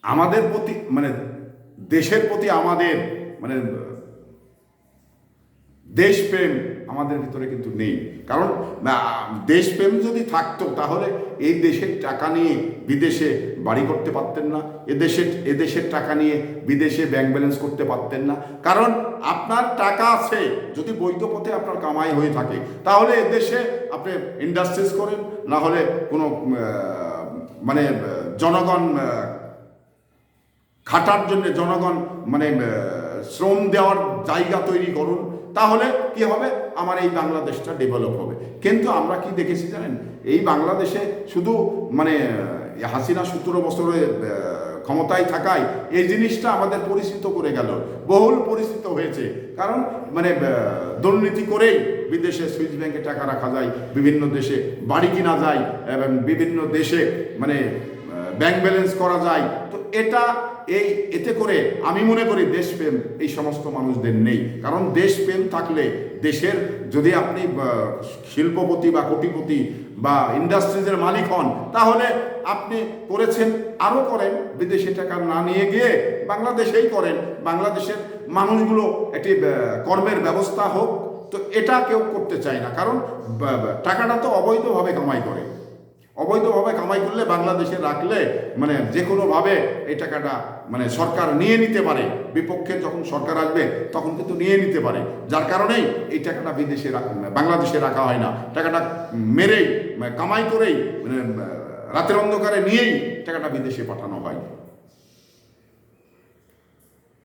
আমাদের প্রতি মানে দেশের প্রতি আমাদের মানে দেশপ্রেম আমাদের ভিতরে কিন্তু নেই। কারণ দেশপ্রেম যদি থাকতো তাহলে এই দেশের টাকা নিয়ে বিদেশে বাড়ি করতে পারতেন না, এদেশের টাকা নিয়ে বিদেশে ব্যাংক ব্যালেন্স করতে পারতেন না। কারণ আপনার টাকা আছে, যদি বৈধ পথে আপনার কামাই হয়ে থাকে তাহলে এদেশে আপনি ইন্ডাস্ট্রিজ করেন, না হলে কোনো মানে জনগণ খাটার জন্য, জনগণ মানে শ্রম দেওয়ার জায়গা তৈরি করুন, তাহলে কি হবে, আমার এই বাংলাদেশটা ডেভেলপ হবে। কিন্তু আমরা কি দেখেছি জানেন, এই বাংলাদেশে শুধু মানে হাসিনা 17 বছরে ক্ষমতায় থাকায় এই জিনিসটা আমাদের পরিচিত করে গেল, বহুল পরিচিত হয়েছে। কারণ মানে দুর্নীতি করেই বিদেশে সুইস ব্যাংকে টাকা রাখা যায়, বিভিন্ন দেশে বাড়ি কিনা যায়, এবং বিভিন্ন দেশে মানে ব্যাংক ব্যালেন্স করা যায়। তো এতে করে আমি মনে করি দেশপ্রেম এই সমস্ত মানুষদের নেই। কারণ দেশপ্রেম থাকলে দেশের, যদি আপনি শিল্পপতি বা কোটিপতি বা ইন্ডাস্ট্রিজের মালিক হন, তাহলে আপনি করেছেন, আরও করেন, বিদেশে টাকা না নিয়ে গিয়ে বাংলাদেশেই করেন, বাংলাদেশের মানুষগুলো একটি কর্মের ব্যবস্থা হোক। তো এটা কেউ করতে চায় না, কারণ টাকাটা তো অবৈধভাবে কামাই করে। অবৈধভাবে কামাই করলে বাংলাদেশে রাখলে মানে যে কোনোভাবে এই টাকাটা মানে সরকার নিয়ে নিতে পারে, বিপক্ষে যখন সরকার আসবে তখন কিন্তু নিয়ে নিতে পারে। যার কারণেই এই টাকাটা বাংলাদেশে রাখা হয় না, টাকাটা মেরেই কামাই করেই মানে রাতের অন্ধকারে নিয়েই টাকাটা বিদেশে পাঠানো হয়।